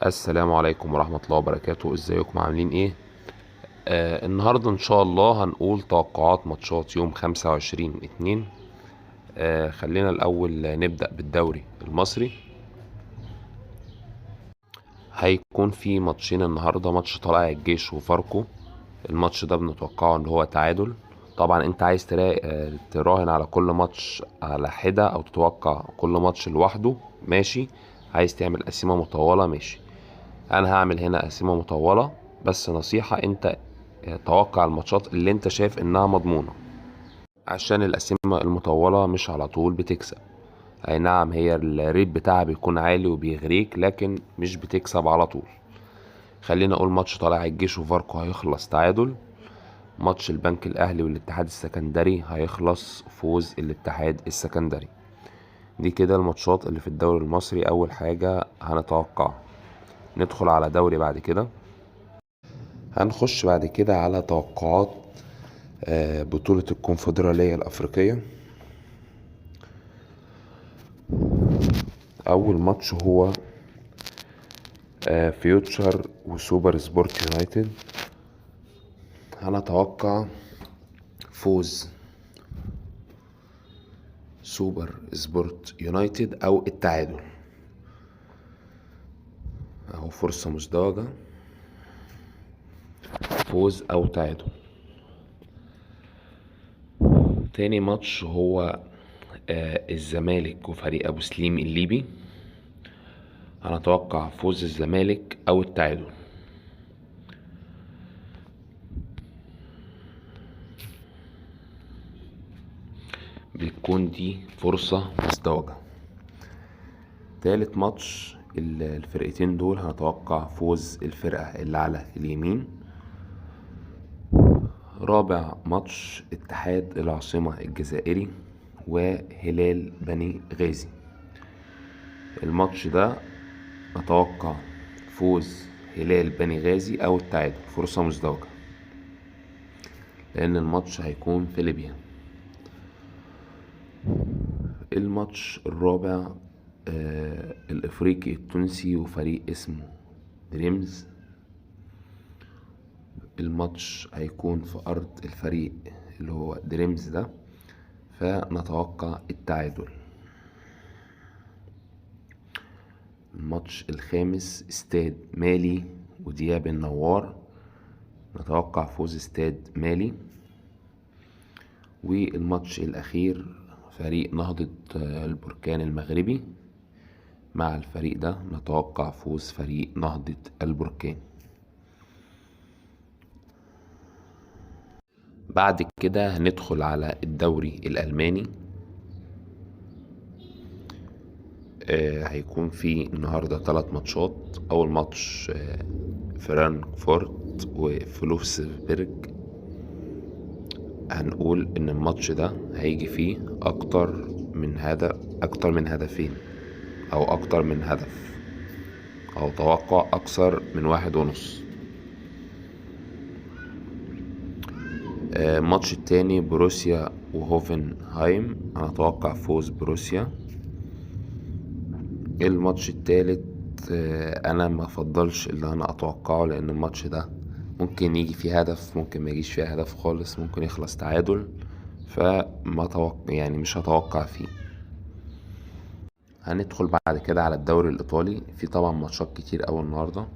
السلام عليكم ورحمة الله وبركاته. ازيكم عاملين ايه؟ النهاردة ان شاء الله هنقول توقعات ماتشات يوم 25/2. خلينا الاول نبدأ بالدوري المصري. هيكون في ماتشين النهاردة، ماتش طلائع الجيش وفاركو. الماتش ده بنتوقعه ان هو تعادل. طبعا انت عايز تراهن على كل ماتش على حدة او تتوقع كل ماتش لوحده، ماشي. عايز تعمل قسيمة مطولة، ماشي. انا هعمل هنا قسيمة مطولة، بس نصيحة: انت توقع الماتشات اللي انت شايف انها مضمونة، عشان القسيمة المطولة مش على طول بتكسب. اي نعم، هي الريت بتاعها بيكون عالي وبيغريك، لكن مش بتكسب على طول. خلينا اقول ماتش طلائع الجيش وفاركو هيخلص تعادل. ماتش البنك الاهلي والاتحاد السكندري هيخلص فوز الاتحاد السكندري. دي كده الماتشات اللي في الدوري المصري. اول حاجة هنتوقع. ندخل على دوري بعد كده. هنخش بعد كده على توقعات بطولة الكونفدرالية الأفريقية. أول ماتش هو فيوتشر وسوبر سبورت يونايتد. هنتوقع فوز سوبر سبورت يونايتد أو التعادل، أهو فرصة مزدوجة، فوز أو تعادل. تاني ماتش هو الزمالك وفريق أبو سليم الليبي. هنتوقع فوز الزمالك أو التعادل. بتكون دي فرصة مزدوجة. تالت ماتش الفرقتين دول هنتوقع فوز الفرقة اللي على اليمين. رابع ماتش اتحاد العاصمة الجزائري وهلال بني غازي. الماتش ده نتوقع فوز هلال بني غازي او التعادل، فرصة مزدوجة، لان الماتش هيكون في ليبيا. الماتش الرابع الافريقي التونسي وفريق اسمه دريمز. الماتش هيكون في ارض الفريق اللي هو دريمز ده، فنتوقع التعادل. الماتش الخامس استاد مالي ودياب النوار. نتوقع فوز استاد مالي. والماتش الاخير فريق نهضة البركان المغربي. مع الفريق ده نتوقع فوز فريق نهضة البركان. بعد كده هندخل على الدوري الألماني. هيكون في النهاردة 3 ماتشات. أول ماتش فرانكفورت وفلوفسبرج. هنقول إن الماتش ده هيجي فيه أكتر من هدفين، أو أكتر من هدف، أو توقع أكثر من 1.5. الماتش التاني بروسيا وهوفنهايم. هنتوقع فوز بروسيا. الماتش التالت انا ما افضلش اللي انا اتوقعه، لان الماتش ده ممكن يجي فيه هدف، ممكن ما يجيش فيه هدف خالص، ممكن يخلص تعادل، فما توقع يعني مش هتوقع فيه. هندخل بعد كده على الدوري الايطالي. في طبعا ماتشات كتير اوي النهارده.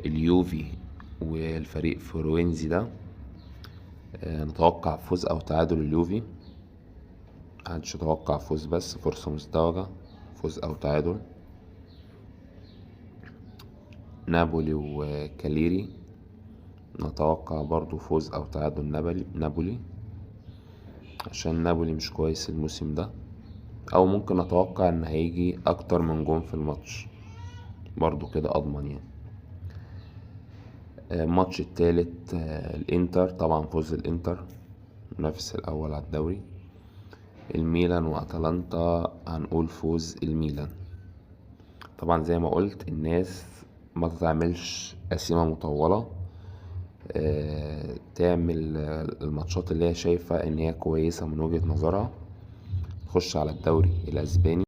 اليوفي والفريق فلورنزي ده. نتوقع فوز او تعادل اليوفي. محدش يتوقع فوز، بس فرصة مزدوجة، فوز او تعادل. نابولي وكاليري. نتوقع برضو فوز او تعادل نابولي، عشان نابولي مش كويس الموسم ده. او ممكن اتوقع ان هيجي اكتر من جون في الماتش، برضو كده اضمن يعني. الماتش التالت الانتر، طبعا فوز الانتر، المنافس الاول على الدوري. الميلان واتلانتا، هنقول فوز الميلان. طبعا زي ما قلت، الناس ما تعملش قسيمة مطولة، تعمل الماتشات اللي هي شايفة ان هي كويسة من وجهة نظرها. تخش على الدوري الاسباني.